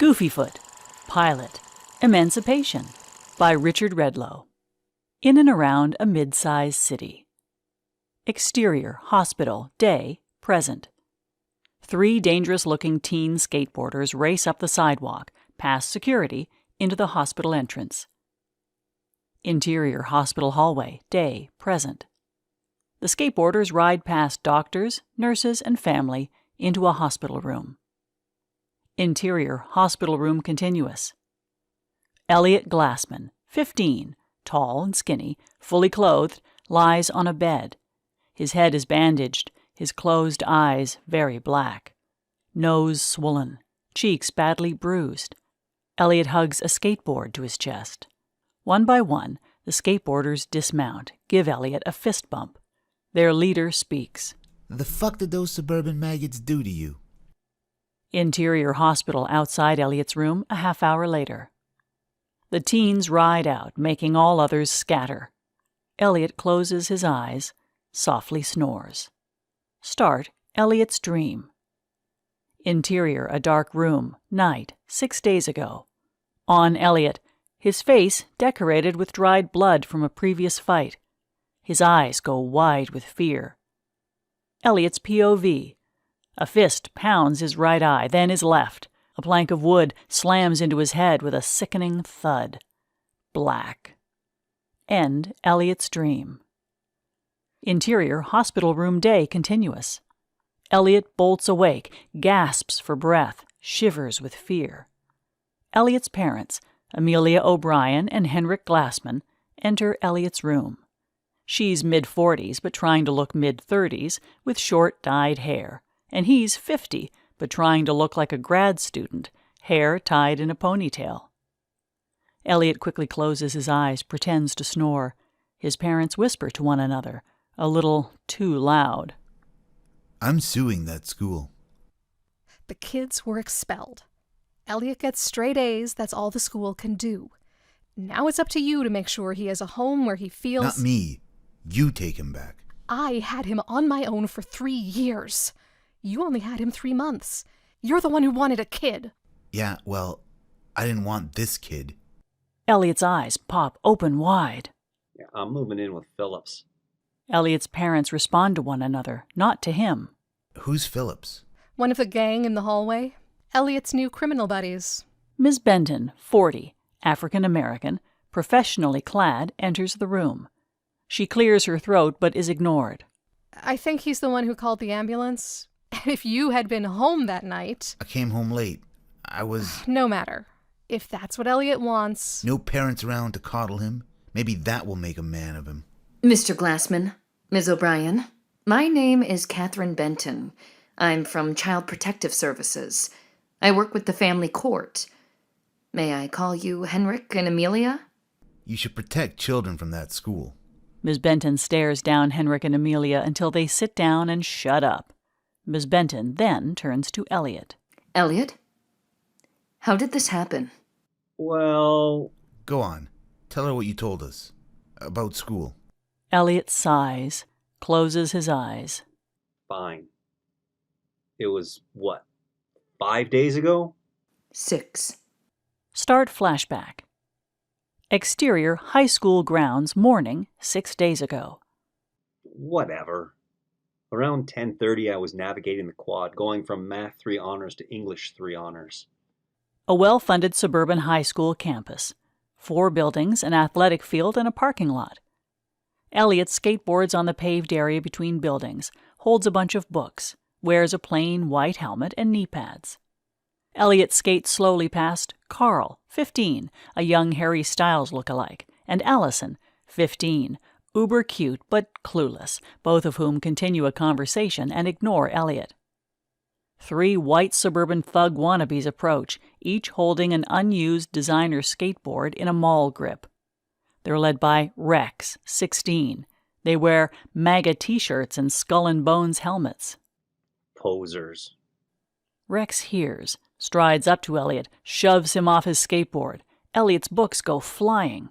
Goofyfoot, Pilot, Emancipation by Richard Redlo. In and around a mid-sized city. Exterior, hospital, day, present. 3 dangerous-looking teen skateboarders race up the sidewalk, past security, into the hospital entrance. Interior, hospital hallway, day, present. The skateboarders ride past doctors, nurses, and family into a hospital room. Interior, hospital room continuous. Eliot Glassman, 15, tall and skinny, fully clothed, lies on a bed. His head is bandaged, his closed eyes very black. Nose swollen, cheeks badly bruised. Eliot hugs a skateboard to his chest. One by one, the skateboarders dismount, give Eliot a fist bump. Their leader speaks. The fuck did those suburban maggots do to you? Interior hospital outside Eliot's room a half hour later. The teens ride out, making all others scatter. Eliot closes his eyes, softly snores. Start Eliot's dream. Interior, a dark room, night, 6 days ago. On Eliot, his face decorated with dried blood from a previous fight. His eyes go wide with fear. Eliot's POV. A fist pounds his right eye, then his left. A plank of wood slams into his head with a sickening thud. Black. End Eliot's dream. Interior, hospital room day continuous. Eliot bolts awake, gasps for breath, shivers with fear. Eliot's parents, Amelia O'Brien and Henryk Glassman, enter Eliot's room. She's mid-40s but trying to look mid-30s with short dyed hair, and he's 50 but trying to look like a grad student, hair tied in a ponytail. Eliot quickly closes his eyes, pretends to snore. His parents whisper to one another, a little too loud. I'm suing that school. The kids were expelled. Eliot gets straight A's, that's all the school can do. Now it's up to you to make sure he has a home where he feels... Not me. You take him back. I had him on my own for 3 years. You only had him 3 months. You're the one who wanted a kid. Yeah, well, I didn't want this kid. Eliot's eyes pop open wide. Yeah, I'm moving in with Phillips. Eliot's parents respond to one another, not to him. Who's Phillips? One of the gang in the hallway. Eliot's new criminal buddies. Ms. Benton, 40, African-American, professionally clad, enters the room. She clears her throat but is ignored. I think he's the one who called the ambulance. If you had been home that night... I came home late. I was... No matter. If that's what Eliot wants... No parents around to coddle him. Maybe that will make a man of him. Mr. Glassman, Ms. O'Brien, my name is Catherine Benton. I'm from Child Protective Services. I work with the family court. May I call you Henryk and Amelia? You should protect children from that school. Ms. Benton stares down Henryk and Amelia until they sit down and shut up. Ms. Benton then turns to Eliot. Eliot? How did this happen? Well... Go on. Tell her what you told us. About school. Eliot sighs, closes his eyes. Fine. It was, 5 days ago? 6. Start flashback. Exterior, high school grounds, morning, 6 days ago. Whatever. Around 10:30, I was navigating the quad, going from Math 3 honors to English 3 honors. A well-funded suburban high school campus. 4 buildings, an athletic field, and a parking lot. Eliot skateboards on the paved area between buildings, holds a bunch of books, wears a plain white helmet and knee pads. Eliot skates slowly past Carl, 15, a young Harry Styles look-alike, and Allison, 15, uber cute but clueless, both of whom continue a conversation and ignore Eliot. 3 white suburban thug wannabes approach, each holding an unused designer skateboard in a mall grip. They're led by Rex, 16. They wear MAGA t-shirts and skull and bones helmets. Posers. Rex hears, strides up to Eliot, shoves him off his skateboard. Eliot's books go flying.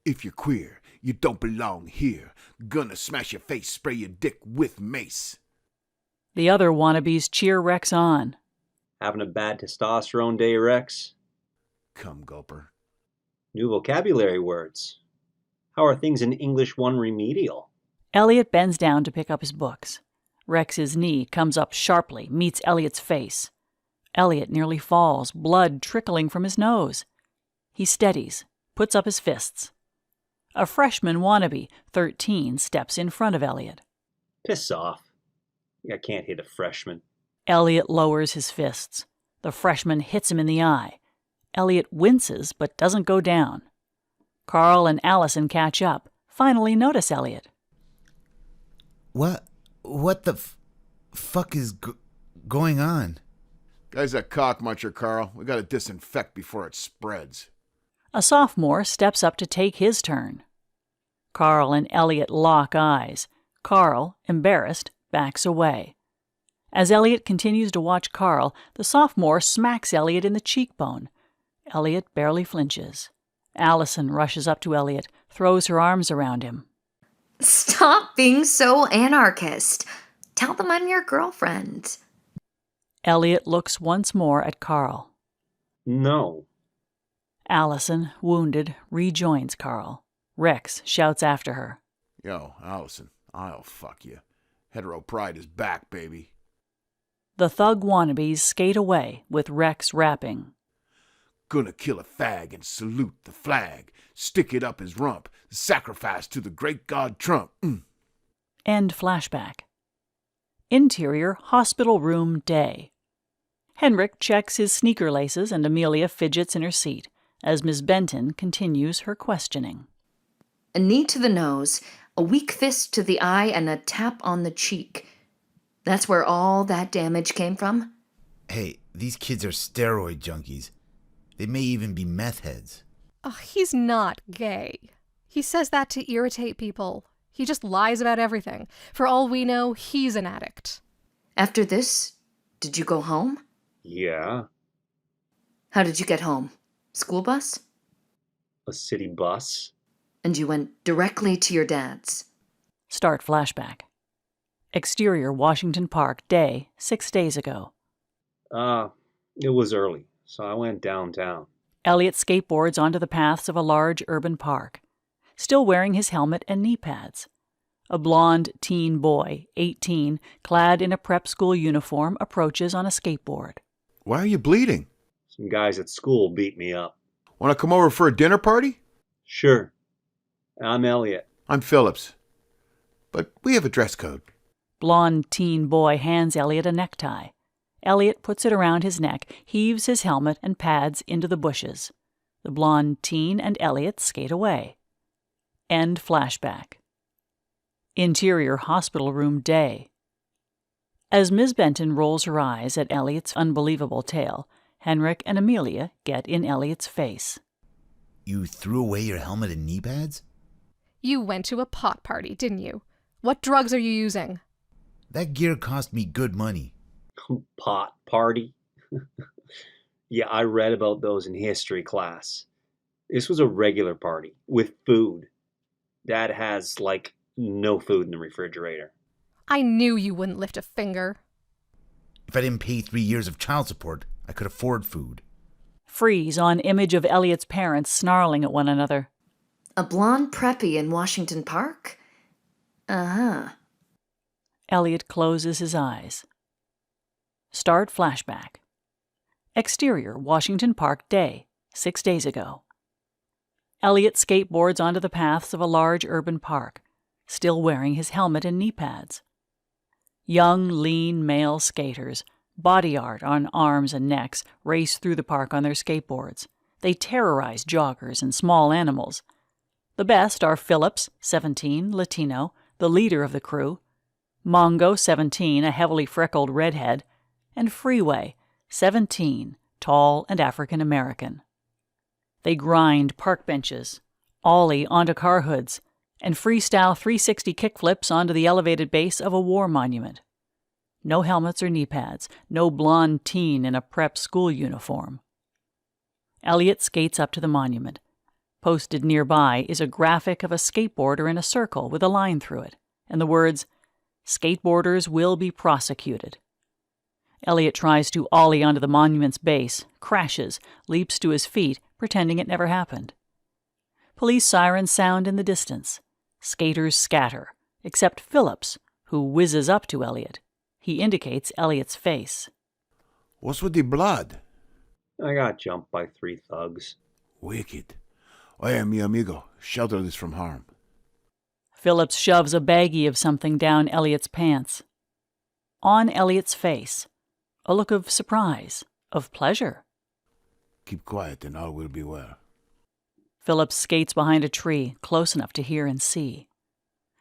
If you're queer, you don't belong here. Gonna smash your face, spray your dick with mace. The other wannabes cheer Rex on. Having a bad testosterone day, Rex? Come, Gulper. New vocabulary words. How are things in English 1 remedial? Eliot bends down to pick up his books. Rex's knee comes up sharply, meets Eliot's face. Eliot nearly falls, blood trickling from his nose. He steadies, puts up his fists. A freshman wannabe, 13, steps in front of Eliot. Piss off. I can't hit a freshman. Eliot lowers his fists. The freshman hits him in the eye. Eliot winces but doesn't go down. Carl and Allison catch up, finally notice Eliot. What the fuck is going on? Guy's a cockmuncher, Carl. We gotta disinfect before it spreads. A sophomore steps up to take his turn. Carl and Eliot lock eyes. Carl, embarrassed, backs away. As Eliot continues to watch Carl, the sophomore smacks Eliot in the cheekbone. Eliot barely flinches. Allison rushes up to Eliot, throws her arms around him. Stop being so anarchist. Tell them I'm your girlfriend. Eliot looks once more at Carl. No. Allison, wounded, rejoins Carl. Rex shouts after her. Yo, Allison, I'll fuck you. Hetero pride is back, baby. The thug wannabes skate away, with Rex rapping. Gonna kill a fag and salute the flag. Stick it up his rump. Sacrifice to the great god Trump. End flashback. Interior hospital room day. Henryk checks his sneaker laces and Amelia fidgets in her seat as Miss Benton continues her questioning. A knee to the nose, a weak fist to the eye, and a tap on the cheek. That's where all that damage came from? Hey, these kids are steroid junkies. They may even be meth heads. Oh, he's not gay. He says that to irritate people. He just lies about everything. For all we know, he's an addict. After this, did you go home? Yeah. How did you get home? School bus? A city bus? And you went directly to your dad's? Start flashback. Exterior Washington Park, day, 6 days ago. It was early, so I went downtown. Eliot skateboards onto the paths of a large urban park, still wearing his helmet and knee pads. A blond teen boy, 18, clad in a prep school uniform, approaches on a skateboard. Why are you bleeding? Some guys at school beat me up. Want to come over for a dinner party? Sure. I'm Eliot. I'm Phillips. But we have a dress code. Blond teen boy hands Eliot a necktie. Eliot puts it around his neck, heaves his helmet and pads into the bushes. The blond teen and Eliot skate away. End flashback. Interior hospital room day. As Ms. Benton rolls her eyes at Eliot's unbelievable tale, Henryk and Amelia get in Eliot's face. You threw away your helmet and knee pads? You went to a pot party, didn't you? What drugs are you using? That gear cost me good money. Pot party? Yeah, I read about those in history class. This was a regular party, with food. Dad has, no food in the refrigerator. I knew you wouldn't lift a finger. If I didn't pay 3 years of child support, I could afford food. Freeze on image of Eliot's parents snarling at one another. A blonde preppy in Washington Park? Uh-huh. Eliot closes his eyes. Start flashback. Exterior Washington Park day, 6 days ago. Eliot skateboards onto the paths of a large urban park, still wearing his helmet and knee pads. Young, lean male skaters, body art on arms and necks, race through the park on their skateboards. They terrorize joggers and small animals. The best are Phillips, 17, Latino, the leader of the crew, Mongo, 17, a heavily freckled redhead, and Freeway, 17, tall and African American. They grind park benches, ollie onto car hoods, and freestyle 360 kickflips onto the elevated base of a war monument. No helmets or knee pads, no blonde teen in a prep school uniform. Eliot skates up to the monument. Posted nearby is a graphic of a skateboarder in a circle with a line through it, and the words, "Skateboarders will be prosecuted." Eliot tries to ollie onto the monument's base, crashes, leaps to his feet, pretending it never happened. Police sirens sound in the distance. Skaters scatter, except Phillips, who whizzes up to Eliot. He indicates Eliot's face. What's with the blood? I got jumped by 3 thugs. Wicked. Oye, mi amigo, shelter this from harm. Phillips shoves a baggie of something down Eliot's pants. On Eliot's face, a look of surprise, of pleasure. Keep quiet and all will be well. Phillips skates behind a tree, close enough to hear and see.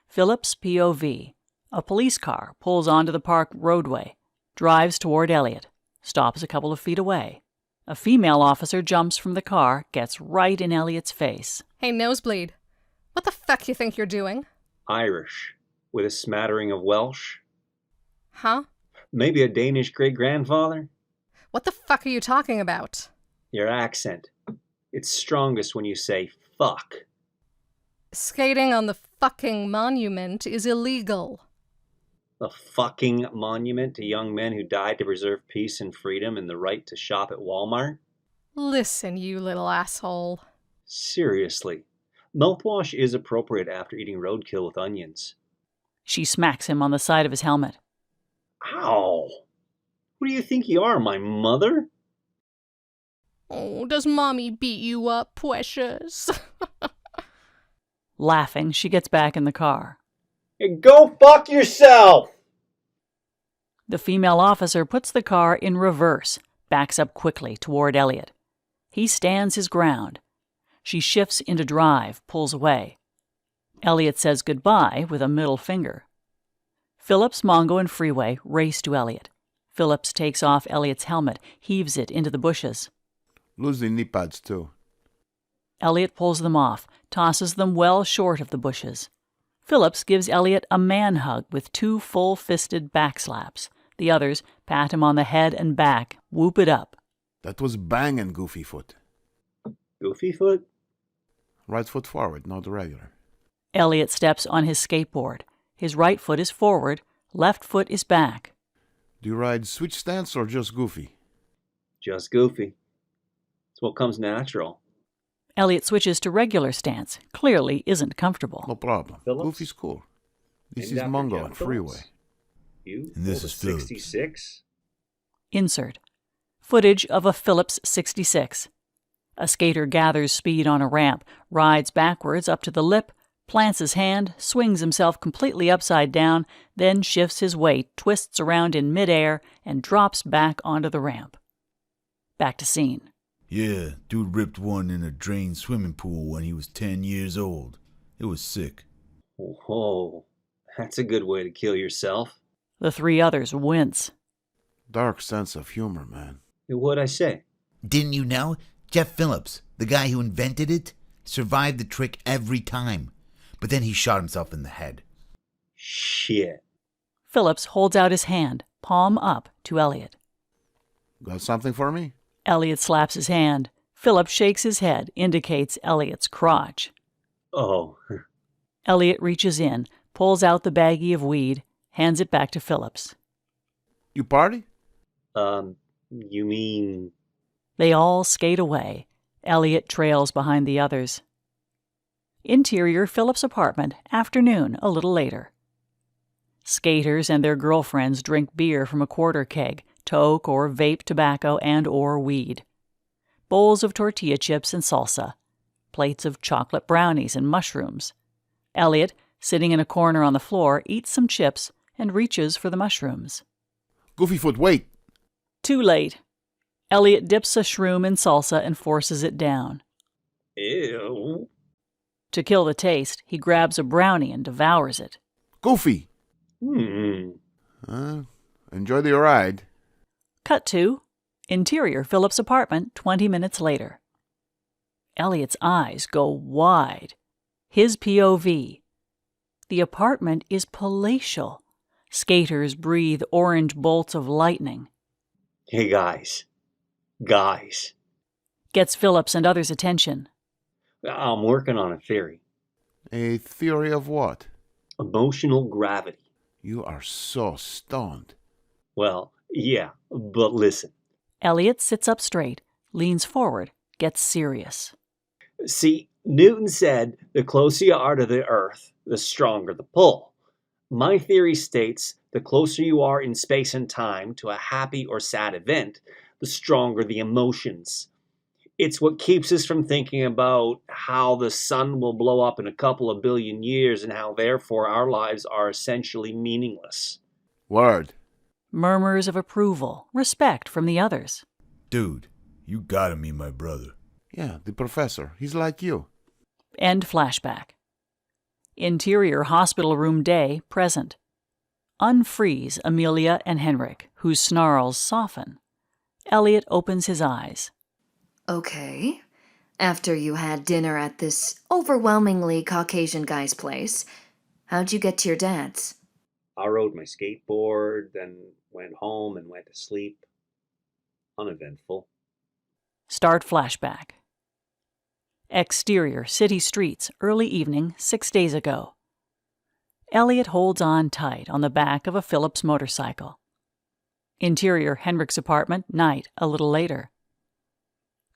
Phillips' POV. A police car pulls onto the park roadway, drives toward Eliot, stops a couple of feet away. A female officer jumps from the car, gets right in Eliot's face. Hey, Nosebleed. What the fuck you think you're doing? Irish, with a smattering of Welsh. Huh? Maybe a Danish great-grandfather? What the fuck are you talking about? Your accent. It's strongest when you say fuck. Skating on the fucking monument is illegal. The fucking monument to young men who died to preserve peace and freedom and the right to shop at Walmart? Listen, you little asshole. Seriously. Mouthwash is appropriate after eating roadkill with onions. She smacks him on the side of his helmet. Ow! Who do you think you are, my mother? Oh, does Mommy beat you up, precious? Laughing, she gets back in the car. Hey, go fuck yourself! The female officer puts the car in reverse, backs up quickly toward Eliot. He stands his ground. She shifts into drive, pulls away. Eliot says goodbye with a middle finger. Phillips, Mongo, and Freeway race to Eliot. Phillips takes off Eliot's helmet, heaves it into the bushes. Lose the knee pads, too. Eliot pulls them off, tosses them well short of the bushes. Phillips gives Eliot a man-hug with 2 full-fisted backslaps. The others pat him on the head and back, whoop it up. That was banging, Goofy Foot. Goofy foot? Right foot forward, not regular. Eliot steps on his skateboard. His right foot is forward, left foot is back. Do you ride switch stance or just Goofy? Just goofy. It's what comes natural. Eliot switches to regular stance. Clearly isn't comfortable. No problem. Phillips? Goofy's cool. This Named is after Mongo Geoff and Freeway. Phillips? You? And this pulled is a Phillips. 66? Insert. Footage of a Phillips 66. A skater gathers speed on a ramp, rides backwards up to the lip, plants his hand, swings himself completely upside down, then shifts his weight, twists around in midair, and drops back onto the ramp. Back to scene. Yeah, dude ripped one in a drained swimming pool when he was 10 years old. It was sick. Whoa, that's a good way to kill yourself. The 3 others wince. Dark sense of humor, man. What'd I say? Didn't you know? Geoff Phillips, the guy who invented it, survived the trick every time. But then he shot himself in the head. Shit. Phillips holds out his hand, palm up, to Eliot. Got something for me? Eliot slaps his hand. Phillips shakes his head, indicates Eliot's crotch. Oh. Eliot reaches in, pulls out the baggie of weed, hands it back to Phillips. You party? You mean... They all skate away. Eliot trails behind the others. Interior Phillips' apartment, afternoon, a little later. Skaters and their girlfriends drink beer from a quarter keg, toke or vape tobacco and or weed. Bowls of tortilla chips and salsa. Plates of chocolate brownies and mushrooms. Eliot, sitting in a corner on the floor, eats some chips and reaches for the mushrooms. Goofy Foot, wait! Too late. Eliot dips a shroom in salsa and forces it down. Ew. To kill the taste, he grabs a brownie and devours it. Goofy! Hmm. Enjoy the ride. Cut to interior Phillips' apartment 20 minutes later. Eliot's eyes go wide. His POV. The apartment is palatial. Skaters breathe orange bolts of lightning. Hey, guys. Guys. Gets Phillips and others' attention. I'm working on a theory. A theory of what? Emotional gravity. You are so stoned. Well, Yeah, but listen. Eliot sits up straight, leans forward, gets serious. See, Newton said the closer you are to the Earth, the stronger the pull. My theory states the closer you are in space and time to a happy or sad event, the stronger the emotions. It's what keeps us from thinking about how the sun will blow up in a couple of billion years and how therefore our lives are essentially meaningless. Word. Murmurs of approval, respect from the others. Dude, you gotta meet my brother. Yeah, the professor. He's like you. End flashback. Interior hospital room day, present. Unfreeze Amelia and Henryk, whose snarls soften. Eliot opens his eyes. Okay. After you had dinner at this overwhelmingly Caucasian guy's place, how'd you get to your dad's? I rode my skateboard, then went home and went to sleep. Uneventful. Start flashback. Exterior city streets, early evening, 6 days ago. Eliot holds on tight on the back of a Phillips motorcycle. Interior Henryk's apartment, night, a little later.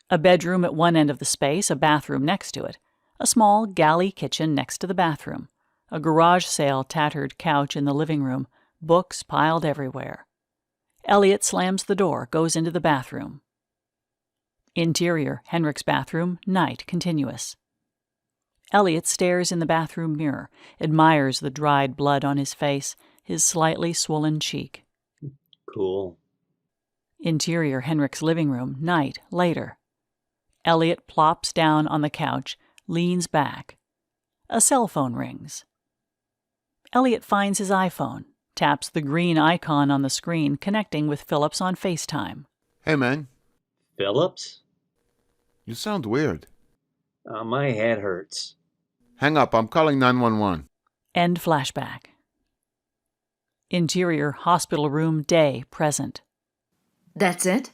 A bedroom at one end of the space, a bathroom next to it, a small galley kitchen next to the bathroom, a garage sale tattered couch in the living room, books piled everywhere. Eliot slams the door, goes into the bathroom. Interior Henryk's bathroom, night, continuous. Eliot stares in the bathroom mirror, admires the dried blood on his face, his slightly swollen cheek. Cool. Interior Henryk's living room, night, later. Eliot plops down on the couch, leans back. A cell phone rings. Eliot finds his iPhone, taps the green icon on the screen, connecting with Phillips on FaceTime. Hey, man. Phillips? You sound weird. My head hurts. Hang up. I'm calling 911. End flashback. Interior hospital room day, present. That's it?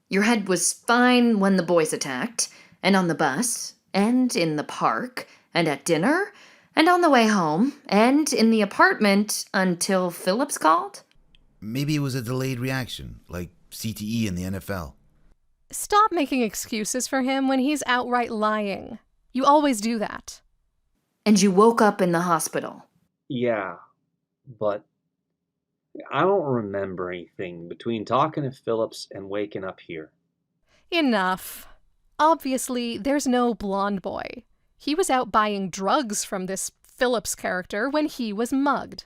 Your head was fine when the boys attacked, and on the bus, and in the park, and at dinner, and on the way home, and in the apartment until Phillips called? Maybe it was a delayed reaction, like CTE in the NFL. Stop making excuses for him when he's outright lying. You always do that. And you woke up in the hospital? Yeah, but I don't remember anything between talking to Phillips and waking up here. Enough. Obviously, there's no blonde boy. He was out buying drugs from this Phillips character when he was mugged.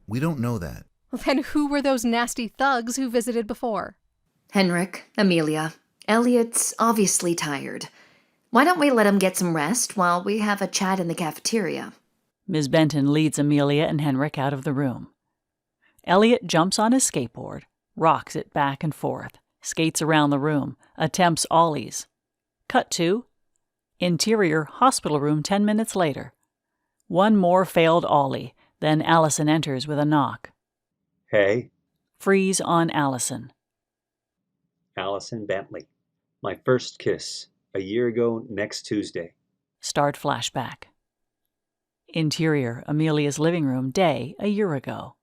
We don't know that. Then who were those nasty thugs who visited before? Henryk, Amelia. Eliot's obviously tired. Why don't we let him get some rest while we have a chat in the cafeteria? Ms. Benton leads Amelia and Henryk out of the room. Eliot jumps on his skateboard, rocks it back and forth, skates around the room, attempts ollies. Cut to interior hospital room 10 minutes later. One more failed ollie, then Allison enters with a knock. Hey, Freeze on Allison. Allison Bentley. My first kiss, a year ago next Tuesday. Start flashback. Interior Amelia's living room day, a year ago.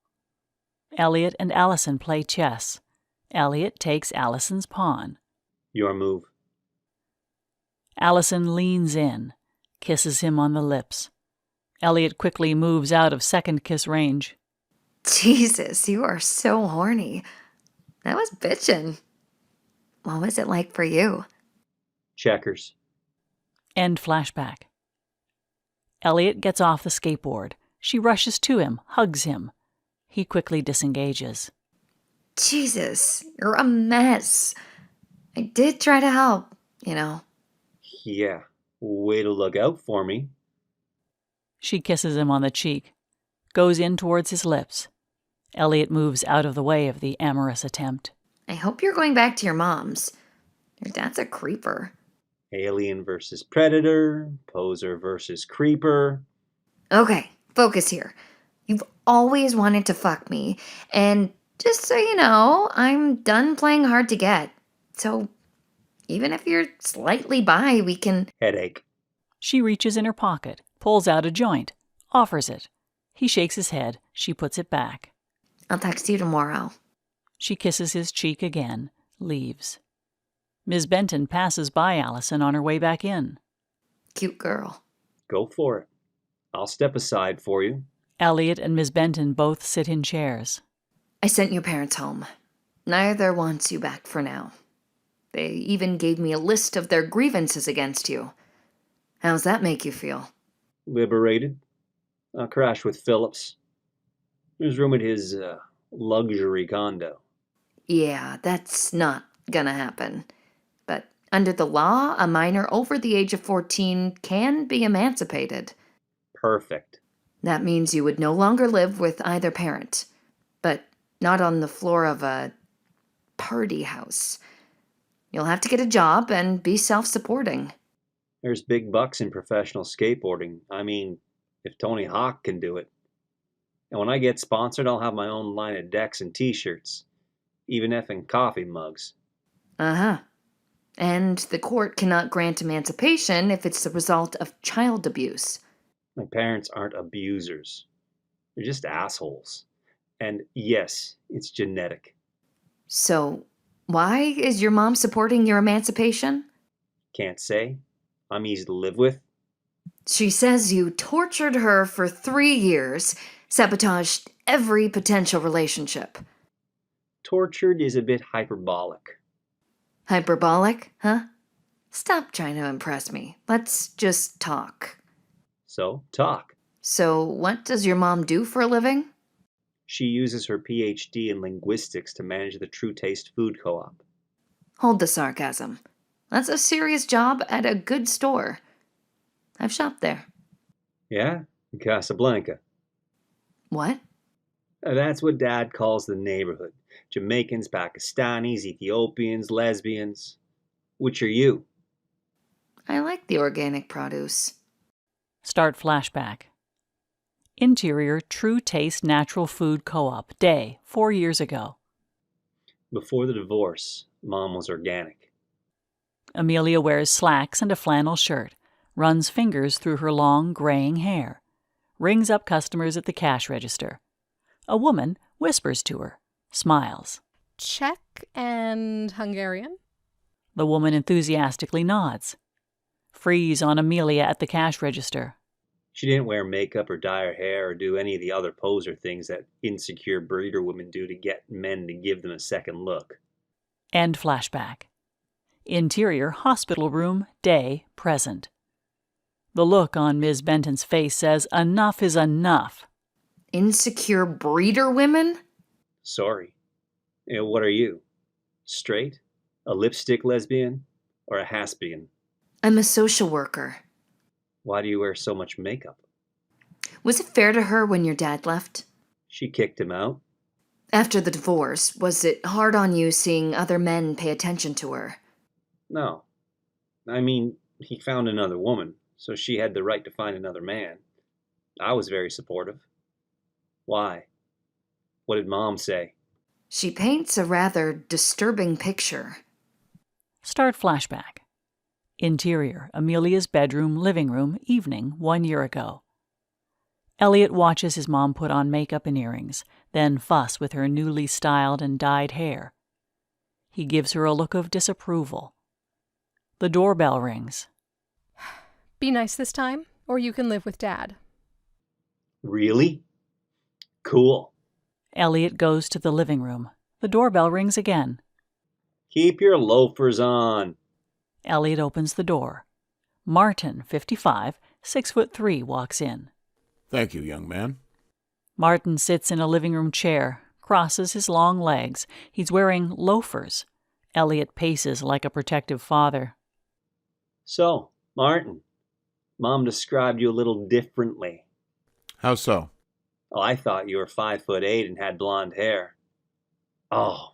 Eliot and Allison play chess. Eliot takes Allison's pawn. Your move. Allison leans in, kisses him on the lips. Eliot quickly moves out of second kiss range. Jesus, you are so horny. That was bitchin'. What was it like for you? Checkers. End flashback. Eliot gets off the skateboard. She rushes to him, hugs him. He quickly disengages. Jesus, you're a mess. I did try to help, you know. Yeah, way to look out for me. She kisses him on the cheek, goes in towards his lips. Eliot moves out of the way of the amorous attempt. I hope you're going back to your mom's. Your dad's a creeper. Alien versus predator, poser versus creeper. Okay, focus here. You've always wanted to fuck me, and just so you know, I'm done playing hard to get. So even if you're slightly bi, we can... Headache. She reaches in her pocket, pulls out a joint, offers it. He shakes his head. She puts it back. I'll text you tomorrow. She kisses his cheek again, leaves. Ms. Benton passes by Allison on her way back in. Cute girl. Go for it. I'll step aside for you. Eliot and Ms. Benton both sit in chairs. I sent your parents home. Neither wants you back for now. They even gave me a list of their grievances against you. How's that make you feel? Liberated. I'll crash with Phillips. There's room at his luxury condo. Yeah, that's not gonna happen. But under the law, a minor over the age of 14 can be emancipated. Perfect. That means you would no longer live with either parent, but not on the floor of a party house. You'll have to get a job and be self-supporting. There's big bucks in professional skateboarding. I mean, if Tony Hawk can do it. And when I get sponsored, I'll have my own line of decks and t-shirts. Even effing coffee mugs. Uh-huh. And the court cannot grant emancipation if it's the result of child abuse. My parents aren't abusers. They're just assholes. And yes, it's genetic. So, why is your mom supporting your emancipation? Can't say. I'm easy to live with. She says you tortured her for 3 years, sabotaged every potential relationship. Tortured is a bit hyperbolic. Hyperbolic, huh? Stop trying to impress me. Let's just talk. So, talk. So, what does your mom do for a living? She uses her PhD in linguistics to manage the True Taste food co-op. Hold the sarcasm. That's a serious job at a good store. I've shopped there. Yeah? In Casablanca. What? That's what Dad calls the neighborhood. Jamaicans, Pakistanis, Ethiopians, lesbians. Which are you? I like the organic produce. Start flashback. Interior True Taste Natural Food Co-op, day, 4 years ago. Before the divorce, Mom was organic. Amelia wears slacks and a flannel shirt, runs fingers through her long, graying hair, rings up customers at the cash register. A woman whispers to her, smiles. Czech and Hungarian? The woman enthusiastically nods. Freeze on Amelia at the cash register. She didn't wear makeup or dye her hair or do any of the other poser things that insecure breeder women do to get men to give them a second look. End flashback. Interior hospital room, day, present. The look on Ms. Benton's face says enough is enough. Insecure breeder women? Sorry. What are you? Straight? A lipstick lesbian? Or a haspian? I'm a social worker. Why do you wear so much makeup? Was it fair to her when your dad left? She kicked him out. After the divorce, was it hard on you seeing other men pay attention to her? No. I mean, he found another woman, so she had the right to find another man. I was very supportive. Why? What did Mom say? She paints a rather disturbing picture. Start flashback. Interior, Amelia's bedroom, living room, evening, 1 year ago. Eliot watches his mom put on makeup and earrings, then fuss with her newly styled and dyed hair. He gives her a look of disapproval. The doorbell rings. Be nice this time, or you can live with Dad. Really? Cool. Eliot goes to the living room. The doorbell rings again. Keep your loafers on. Eliot opens the door. Martin, 55, 6'3", walks in. Thank you, young man. Martin sits in a living room chair, crosses his long legs. He's wearing loafers. Eliot paces like a protective father. So, Martin, Mom described you a little differently. How so? Oh, I thought you were 5'8" and had blonde hair. Oh,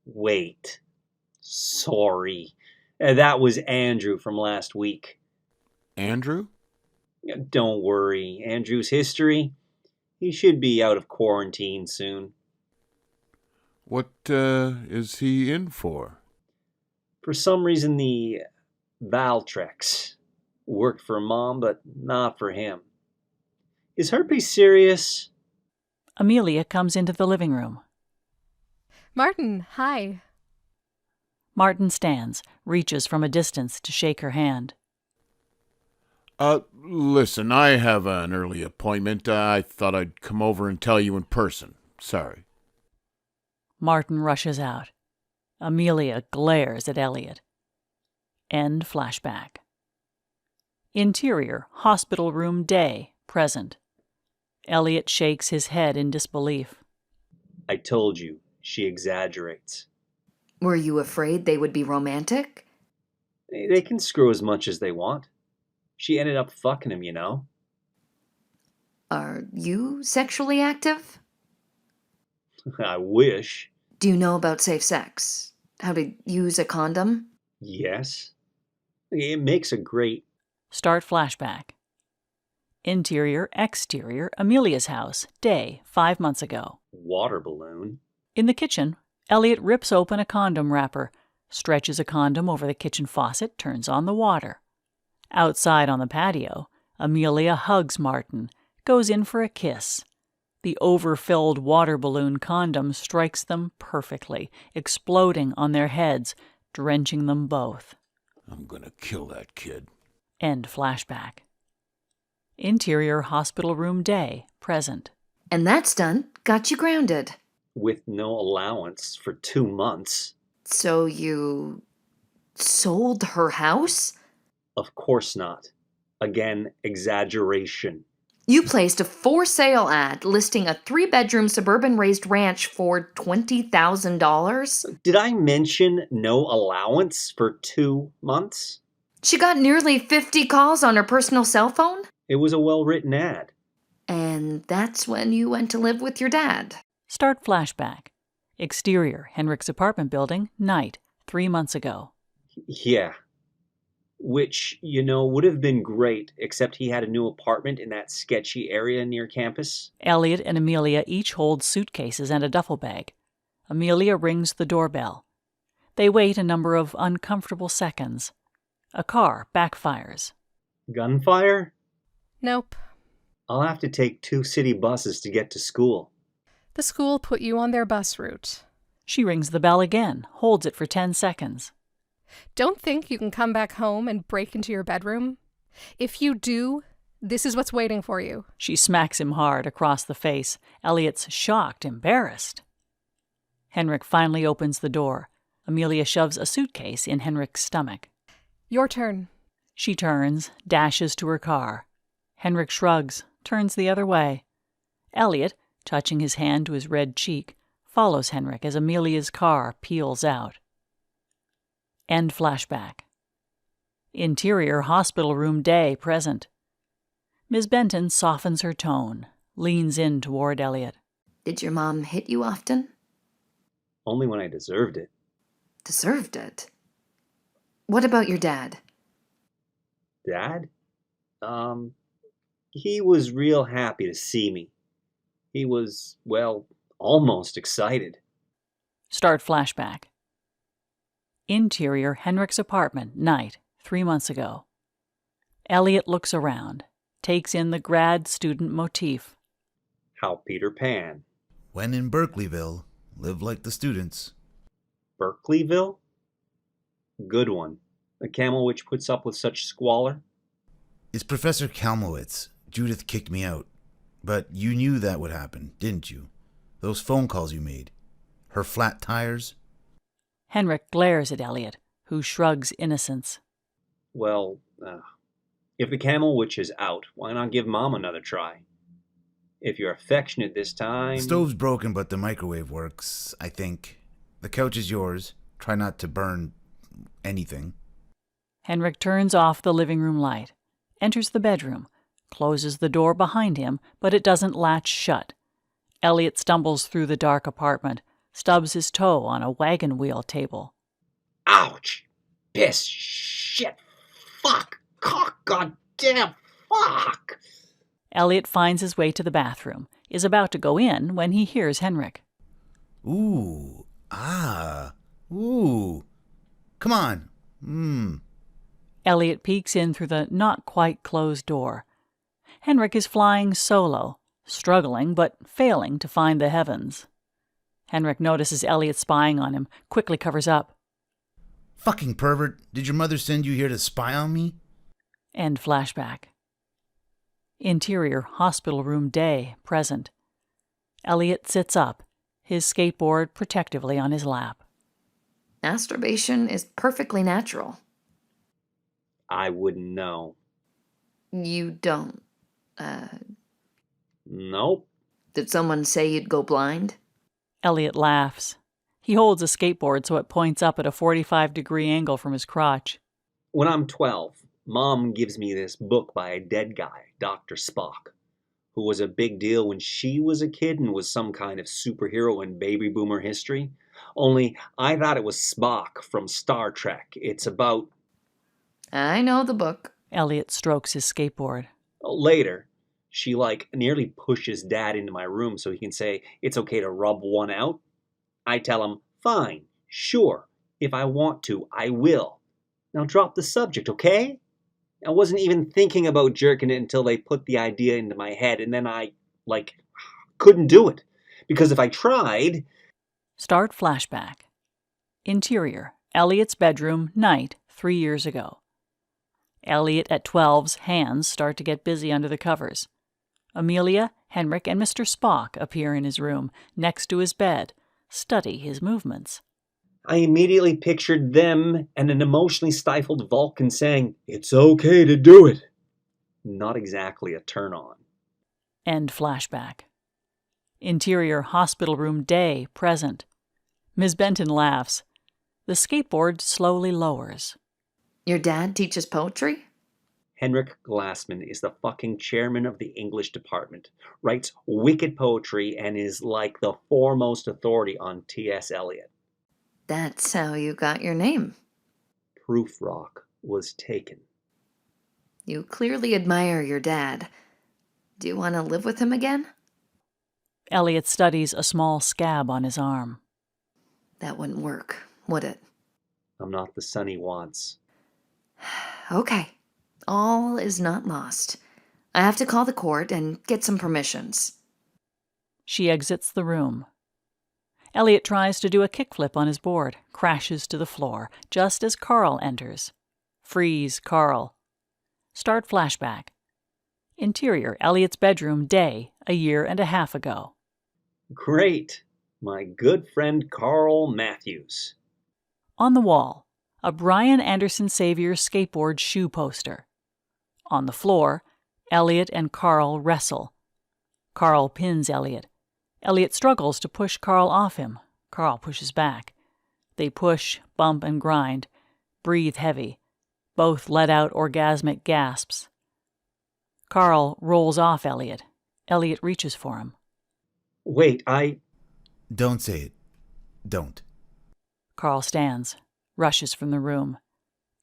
wait. Sorry. That was Andrew from last week. Andrew? Don't worry. Andrew's history, he should be out of quarantine soon. What is he in for? For some reason, the Valtrex worked for Mom, but not for him. Is herpes serious? Amelia comes into the living room. Martin, hi. Martin stands, reaches from a distance to shake her hand. Listen, I have an early appointment. I thought I'd come over and tell you in person. Sorry. Martin rushes out. Amelia glares at Eliot. End flashback. Interior, hospital room day, present. Eliot shakes his head in disbelief. I told you, she exaggerates. Were you afraid they would be romantic? They can screw as much as they want. She ended up fucking him, you know? Are you sexually active? I wish. Do you know about safe sex? How to use a condom? Yes. It makes a great... Start flashback. Interior, exterior, Amelia's house, day, 5 months ago. water balloon. In the kitchen, Eliot rips open a condom wrapper, stretches a condom over the kitchen faucet, turns on the water. Outside on the patio, Amelia hugs Martin, goes in for a kiss. The overfilled water balloon condom strikes them perfectly, exploding on their heads, drenching them both. I'm gonna kill that kid. End flashback. Interior hospital room day, present. And that's done. Got you grounded. With no allowance for 2 months. So you sold her house? Of course not. Again, exaggeration. You placed a for sale ad listing a 3-bedroom suburban raised ranch for $20,000. Did I mention no allowance for 2 months? She got nearly 50 calls on her personal cell phone? It was a well-written ad. And that's when you went to live with your dad. Start flashback. Exterior, Henryk's apartment building, night, 3 months ago. Yeah. Which, would have been great, except he had a new apartment in that sketchy area near campus. Eliot and Amelia each hold suitcases and a duffel bag. Amelia rings the doorbell. They wait a number of uncomfortable seconds. A car backfires. Gunfire? Nope. I'll have to take 2 city buses to get to school. The school put you on their bus route. She rings the bell again, holds it for 10 seconds. Don't think you can come back home and break into your bedroom. If you do, this is what's waiting for you. She smacks him hard across the face. Eliot's shocked, embarrassed. Henryk finally opens the door. Amelia shoves a suitcase in Henryk's stomach. Your turn. She turns, dashes to her car. Henryk shrugs, turns the other way. Eliot, touching his hand to his red cheek, follows Henryk as Amelia's car peels out. End flashback. Interior hospital room day, present. Ms. Benton softens her tone, leans in toward Eliot. Did your mom hit you often? Only when I deserved it. Deserved it? What about your dad? Dad? He was real happy to see me. He was, almost excited. Start flashback. Interior, Henryk's apartment, night, 3 months ago. Eliot looks around, takes in the grad student motif. How Peter Pan. When in Berkeleyville, live like the students. Berkeleyville? Good one. A camel which puts up with such squalor? It's Professor Kalmowitz. Judith kicked me out. But you knew that would happen, didn't you? Those phone calls you made. Her flat tires? Henryk glares at Eliot, who shrugs innocence. Well, if the camel witch is out, why not give Mom another try? If you're affectionate this time... The stove's broken, but the microwave works, I think. The couch is yours. Try not to burn anything. Henryk turns off the living room light, enters the bedroom, closes the door behind him, but it doesn't latch shut. Eliot stumbles through the dark apartment, stubs his toe on a wagon wheel table. Ouch! Piss! Shit! Fuck! Cock! Goddamn! Fuck! Eliot finds his way to the bathroom, is about to go in when he hears Henryk. Ooh. Ah. Ooh. Come on. Eliot peeks in through the not-quite-closed door. Henryk is flying solo, struggling but failing to find the heavens. Henryk notices Eliot spying on him, quickly covers up. Fucking pervert. Did your mother send you here to spy on me? End flashback. Interior hospital room day, present. Eliot sits up, his skateboard protectively on his lap. Masturbation is perfectly natural. I wouldn't know. You don't. Nope. Did someone say you'd go blind? Eliot laughs. He holds a skateboard so it points up at a 45-degree angle from his crotch. When I'm 12, Mom gives me this book by a dead guy, Dr. Spock, who was a big deal when she was a kid and was some kind of superhero in baby boomer history. Only I thought it was Spock from Star Trek. It's about... I know the book. Eliot strokes his skateboard. Later, she nearly pushes Dad into my room so he can say it's okay to rub one out. I tell him, fine, sure, if I want to, I will. Now drop the subject, okay? I wasn't even thinking about jerking it until they put the idea into my head, and then I, couldn't do it. Because if I tried... Start flashback. Interior, Eliot's bedroom, night, 3 years ago. Eliot at 12's hands start to get busy under the covers. Amelia, Henryk, and Mr. Spock appear in his room, next to his bed, study his movements. I immediately pictured them and an emotionally stifled Vulcan saying, "It's okay to do it." Not exactly a turn-on. End flashback. Interior hospital room day, present. Ms. Benton laughs. The skateboard slowly lowers. Your dad teaches poetry? Henryk Glassman is the fucking chairman of the English department, writes wicked poetry, and is like the foremost authority on T.S. Eliot. That's how you got your name. Proof rock was taken. You clearly admire your dad. Do you want to live with him again? Eliot studies a small scab on his arm. That wouldn't work, would it? I'm not the son he wants. Okay. All is not lost. I have to call the court and get some permissions. She exits the room. Eliot tries to do a kickflip on his board, crashes to the floor, just as Carl enters. Freeze, Carl. Start flashback. Interior, Eliot's bedroom, day, 1.5 years ago. Great. My good friend Carl Matthews. On the wall, a Brian Anderson Savior skateboard shoe poster. On the floor, Eliot and Carl wrestle. Carl pins Eliot. Eliot struggles to push Carl off him. Carl pushes back. They push, bump, and grind. Breathe heavy. Both let out orgasmic gasps. Carl rolls off Eliot. Eliot reaches for him. Wait, Don't say it. Don't. Carl stands, rushes from the room.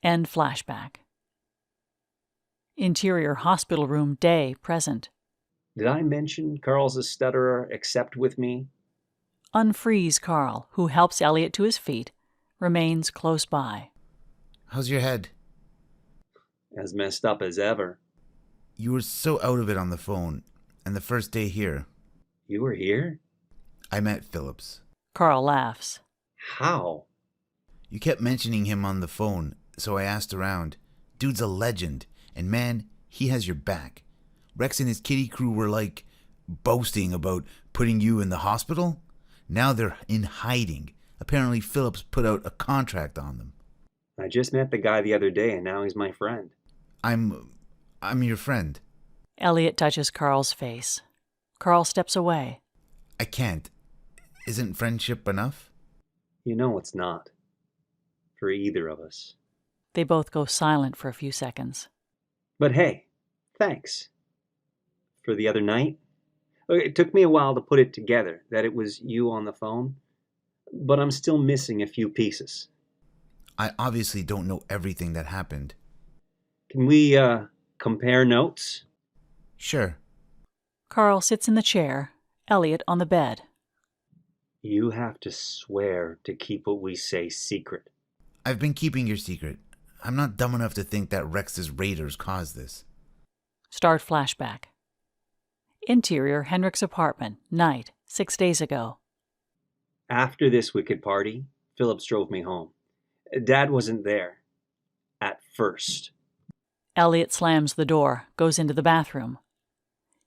End flashback. Interior hospital room, day, present. Did I mention Carl's a stutterer except with me? Unfreeze Carl, who helps Eliot to his feet, remains close by. How's your head? As messed up as ever. You were so out of it on the phone, and the first day here. You were here? I met Phillips. Carl laughs. How? You kept mentioning him on the phone, so I asked around. Dude's a legend, and man, he has your back. Rex and his kitty crew were boasting about putting you in the hospital. Now they're in hiding. Apparently Phillips put out a contract on them. I just met the guy the other day, and now he's my friend. I'm your friend. Eliot touches Carl's face. Carl steps away. I can't. Isn't friendship enough? You know it's not. For either of us. They both go silent for a few seconds. But hey, thanks. For the other night? It took me a while to put it together, that it was you on the phone. But I'm still missing a few pieces. I obviously don't know everything that happened. Can we, compare notes? Sure. Carl sits in the chair, Eliot on the bed. You have to swear to keep what we say secret. I've been keeping your secret. I'm not dumb enough to think that Rex's raiders caused this. Start flashback. Interior, Henryk's apartment, night, 6 days ago. After this wicked party, Phillips drove me home. Dad wasn't there. At first. Eliot slams the door, goes into the bathroom.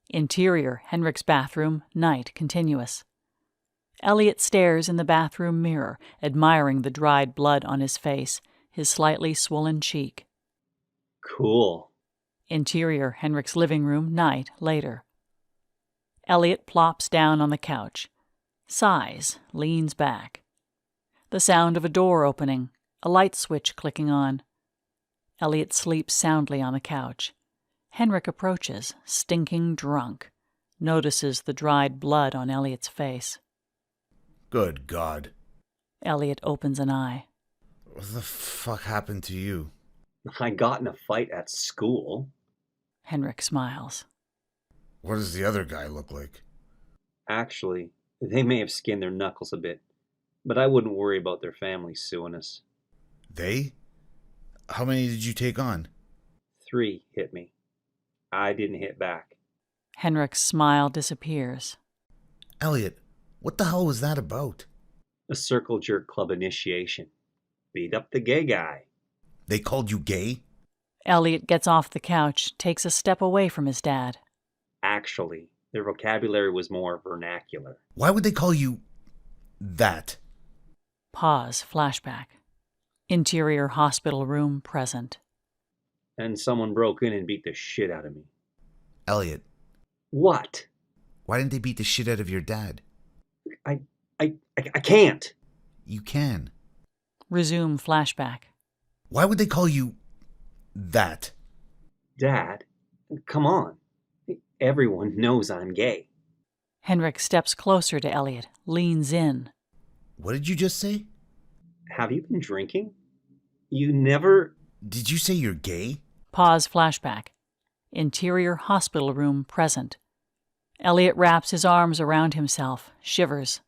Interior, Henryk's bathroom, night, continuous. Eliot stares in the bathroom mirror, admiring the dried blood on his face, his slightly swollen cheek. Cool. Interior, Henryk's living room, night, later. Eliot plops down on the couch, sighs, leans back. The sound of a door opening, a light switch clicking on. Eliot sleeps soundly on the couch. Henryk approaches, stinking drunk, notices the dried blood on Eliot's face. Good God. Eliot opens an eye. What the fuck happened to you? I got in a fight at school. Henryk smiles. What does the other guy look like? Actually, they may have skinned their knuckles a bit, but I wouldn't worry about their family suing us. They? How many did you take on? 3 hit me. I didn't hit back. Henryk's smile disappears. Eliot, what the hell was that about? A circle jerk club initiation. Beat up the gay guy. They called you gay? Eliot gets off the couch, takes a step away from his dad. Actually, their vocabulary was more vernacular. Why would they call you that? Pause, flashback. Interior hospital room, present. And someone broke in and beat the shit out of me. Eliot, What? why didn't they beat the shit out of your dad? I can't. You can. Resume flashback. Why would they call you that? Dad, come on. Everyone knows I'm gay. Henryk steps closer to Eliot, leans in. What did you just say? Have you been drinking? You never... Did you say you're gay? Pause, flashback. Interior hospital room, present. Eliot wraps his arms around himself, shivers.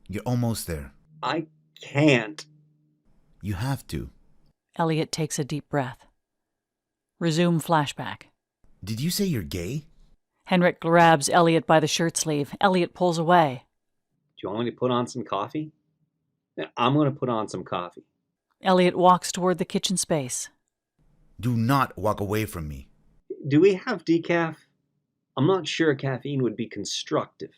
You're almost there. I can't. You have to. Eliot takes a deep breath. Resume flashback. Did you say you're gay? Henryk grabs Eliot by the shirt sleeve. Eliot pulls away. Do you want me to put on some coffee? I'm going to put on some coffee. Eliot walks toward the kitchen space. Do not walk away from me. Do we have decaf? I'm not sure caffeine would be constructive.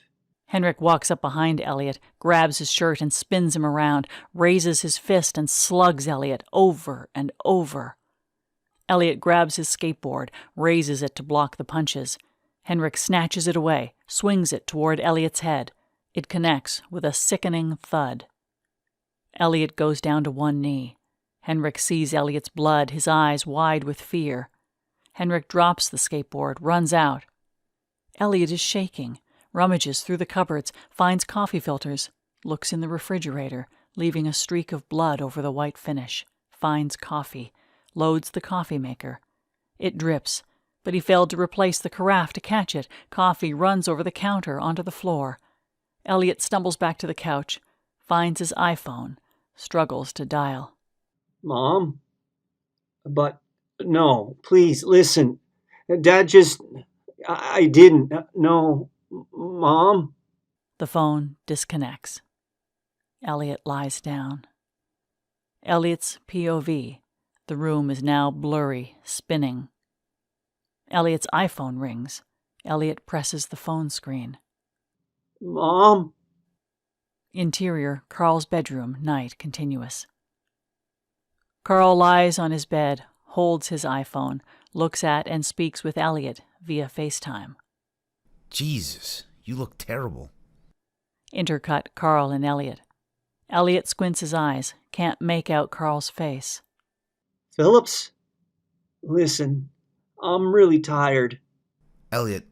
Henryk walks up behind Eliot, grabs his shirt and spins him around, raises his fist and slugs Eliot over and over. Eliot grabs his skateboard, raises it to block the punches. Henryk snatches it away, swings it toward Eliot's head. It connects with a sickening thud. Eliot goes down to one knee. Henryk sees Eliot's blood, his eyes wide with fear. Henryk drops the skateboard, runs out. Eliot is shaking, rummages through the cupboards, finds coffee filters, looks in the refrigerator, leaving a streak of blood over the white finish, finds coffee, loads the coffee maker. It drips, but he failed to replace the carafe to catch it. Coffee runs over the counter onto the floor. Eliot stumbles back to the couch, finds his iPhone, struggles to dial. Mom? But, no, please, listen. Dad just... I didn't. No. Mom? The phone disconnects. Eliot lies down. Eliot's POV. The room is now blurry, spinning. Eliot's iPhone rings. Eliot presses the phone screen. Mom? Interior, Carl's bedroom, night, continuous. Carl lies on his bed, holds his iPhone, looks at and speaks with Eliot via FaceTime. Jesus, you look terrible. Intercut Carl and Eliot. Eliot squints his eyes, can't make out Carl's face. Phillips? Listen, I'm really tired. Eliot,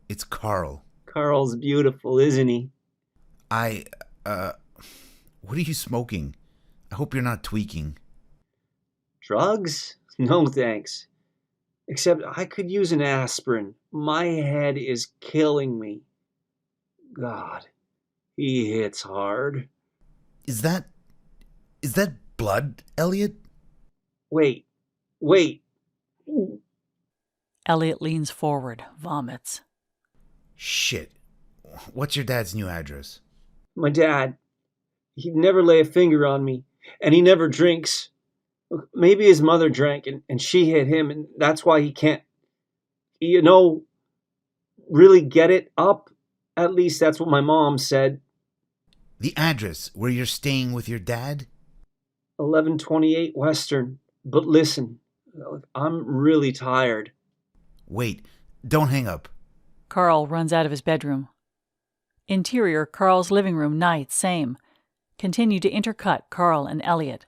it's Carl. Carl's beautiful, isn't he? What are you smoking? I hope you're not tweaking. Drugs? No thanks. Except I could use an aspirin. My head is killing me. God, he hits hard. Is that blood, Eliot? Wait. Eliot leans forward, vomits. Shit. What's your dad's new address? My dad, He'd never lay a finger on me, and he never drinks. Maybe his mother drank and she hit him, and that's why he can't, you know, really get it up. At least that's what my mom said. The address where you're staying with your dad? 1128 Western. But listen, I'm really tired. Wait, don't hang up. Carl runs out of his bedroom. Interior, Carl's living room, night, same. Continue to intercut Carl and Eliot.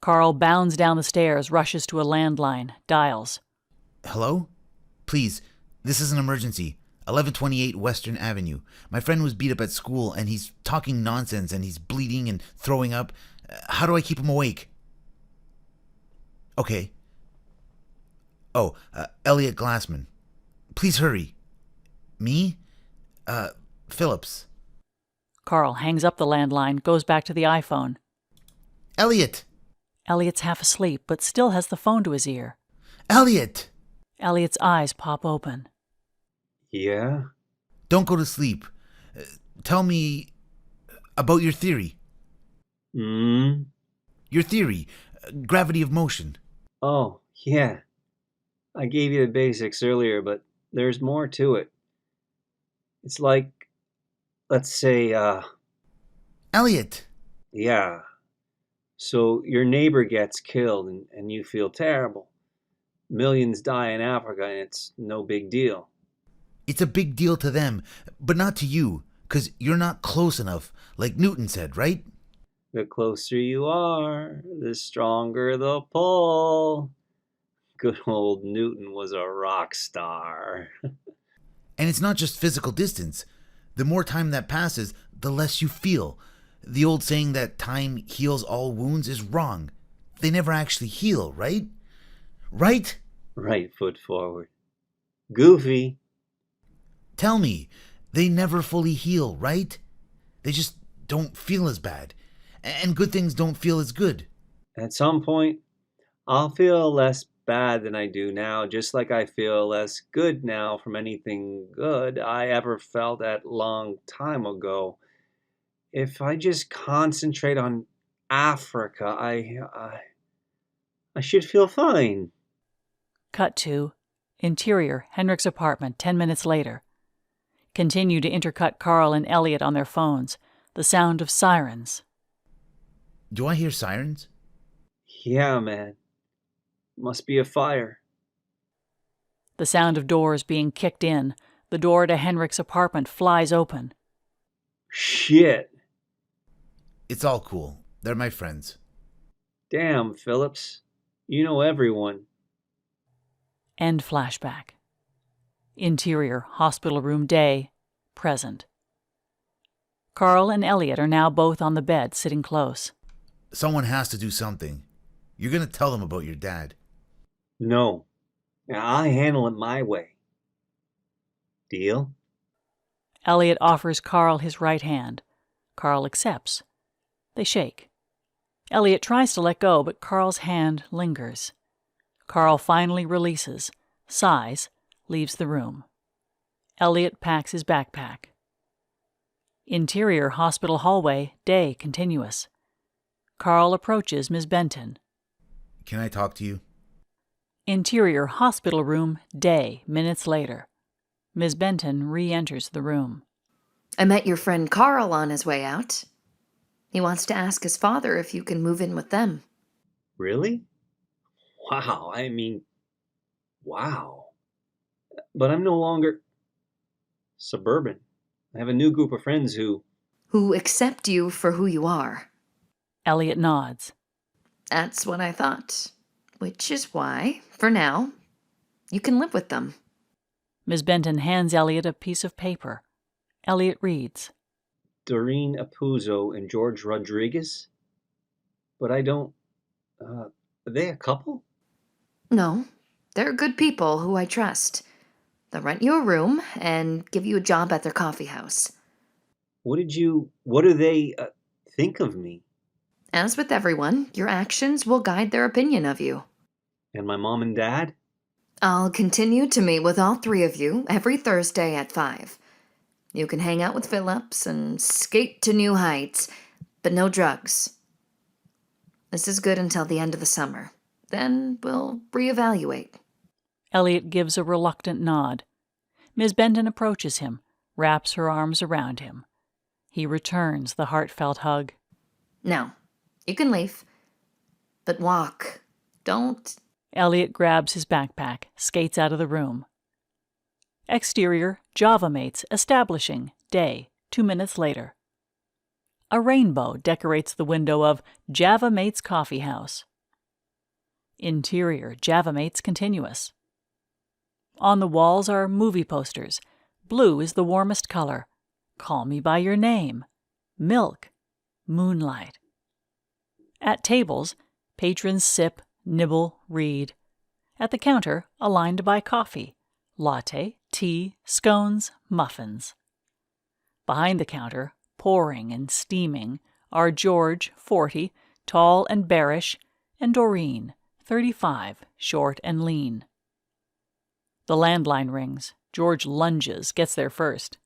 Carl bounds down the stairs, rushes to a landline, dials. Hello? Please, this is an emergency. 1128 Western Avenue. My friend was beat up at school, and he's talking nonsense, and he's bleeding and throwing up. How do I keep him awake? Okay. Oh, Eliot Glassman. Please hurry. Me? Phillips. Carl hangs up the landline, goes back to the iPhone. Eliot! Eliot's half asleep, but still has the phone to his ear. Eliot! Eliot's eyes pop open. Yeah? Don't go to sleep. Tell me about your theory. Your theory. Gravity of motion. Oh, yeah. I gave you the basics earlier, but there's more to it. It's like, let's say, Eliot! yeah. So your neighbor gets killed and you feel terrible. Millions die in Africa and it's no big deal. It's a big deal to them, but not to you, 'cause you're not close enough, like Newton said, right? The closer you are, the stronger the pull. Good old Newton was a rock star. And it's not just physical distance. The more time that passes, the less you feel. The old saying that time heals all wounds is wrong. They never actually heal, right? Right? Right foot forward. Goofy. Tell me, they never fully heal, right? They just don't feel as bad. And good things don't feel as good. At some point, I'll feel less bad than I do now, just like I feel less good now from anything good I ever felt that long time ago. If I just concentrate on Africa, I should feel fine. Cut to interior, Henryk's apartment, 10 minutes later. Continue to intercut Carl and Eliot on their phones. The sound of sirens. Do I hear sirens? Yeah, man. Must be a fire. The sound of doors being kicked in. The door to Henryk's apartment flies open. Shit. It's all cool. They're my friends. Damn, Phillips. You know everyone. End flashback. Interior, hospital room, day, present. Carl and Eliot are now both on the bed, sitting close. Someone has to do something. You're gonna tell them about your dad. No. I handle it my way. Deal? Eliot offers Carl his right hand. Carl accepts. They shake. Eliot tries to let go, but Carl's hand lingers. Carl finally releases, sighs, leaves the room. Eliot packs his backpack. Interior hospital hallway, day continuous. Carl approaches Ms. Benton. Can I talk to you? Interior hospital room, day, minutes later. Ms. Benton re-enters the room. I met your friend Carl on his way out. He wants to ask his father if you can move in with them. Really? Wow, wow. But I'm no longer suburban. I have a new group of friends who accept you for who you are. Eliot nods. That's what I thought. Which is why, for now, you can live with them. Ms. Benton hands Eliot a piece of paper. Eliot reads. Doreen Apuzzo and George Rodriguez? But I don't... are they a couple? No, they're good people who I trust. They'll rent you a room and give you a job at their coffee house. What do they think of me? As with everyone, your actions will guide their opinion of you. And my mom and dad? I'll continue to meet with all three of you every Thursday at 5. You can hang out with Phillips and skate to new heights, but no drugs. This is good until the end of the summer. Then we'll reevaluate. Eliot gives a reluctant nod. Miss Benton approaches him, wraps her arms around him. He returns the heartfelt hug. Now, you can leave. But walk. Don't. Eliot grabs his backpack, skates out of the room. Exterior, Java mates establishing, day, 2 minutes later. A rainbow decorates the window of Java Mates Coffee House. Interior, Java Mates continuous. On the walls are movie posters. Blue is the warmest color. Call Me by Your Name. Milk. Moonlight. At tables, patrons sip, nibble, read. At the counter, a line to buy coffee. Latte, tea, scones, muffins. Behind the counter, pouring and steaming, are George, 40, tall and bearish, and Doreen, 35, short and lean. The landline rings. George lunges, gets there first.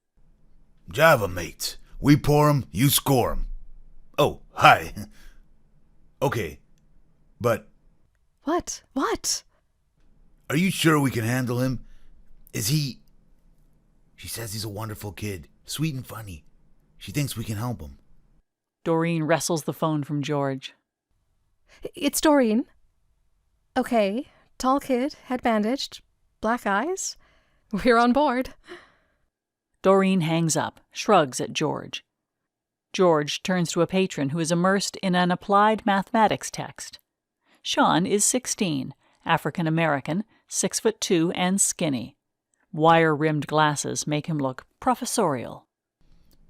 Java mates. We pour 'em, you score 'em. Oh, hi. Okay, but... What? What? Are you sure we can handle him? Is he... She says he's a wonderful kid, sweet and funny. She thinks we can help him. Doreen wrestles the phone from George. It's Doreen. Okay, tall kid, head bandaged, black eyes. We're on board. Doreen hangs up, shrugs at George. George turns to a patron who is immersed in an applied mathematics text. Sean is 16, African American, 6'2" and skinny. Wire-rimmed glasses make him look professorial.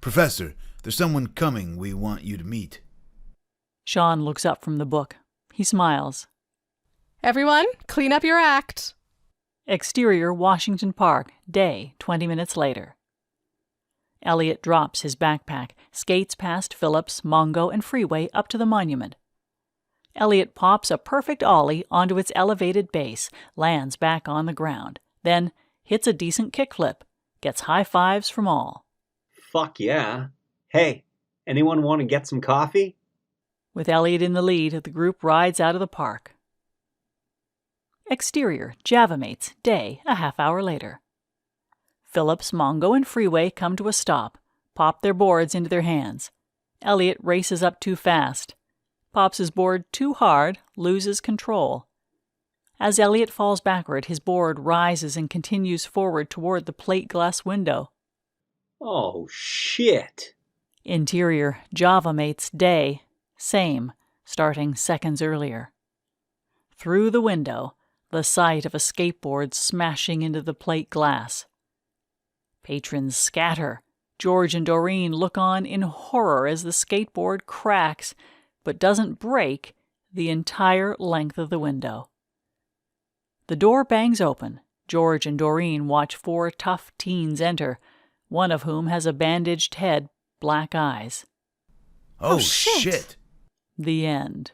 Professor, there's someone coming we want you to meet. Sean looks up from the book. He smiles. Everyone, clean up your act. Exterior, Washington Park, day, 20 minutes later. Eliot drops his backpack, skates past Phillips, Mongo, and Freeway up to the monument. Eliot pops a perfect ollie onto its elevated base, lands back on the ground, then hits a decent kickflip, gets high fives from all. Fuck yeah. Hey, anyone want to get some coffee? With Eliot in the lead, the group rides out of the park. Exterior, Java mates, day, a half hour later. Phillips, Mongo, and Freeway come to a stop, pop their boards into their hands. Eliot races up too fast. Pops his board too hard, loses control. As Eliot falls backward, his board rises and continues forward toward the plate glass window. Oh, shit. Interior, Java mates, day, same, starting seconds earlier. Through the window, the sight of a skateboard smashing into the plate glass. Patrons scatter. George and Doreen look on in horror as the skateboard cracks, but doesn't break, the entire length of the window. The door bangs open. George and Doreen watch 4 tough teens enter, one of whom has a bandaged head, black eyes. Oh, shit! The end.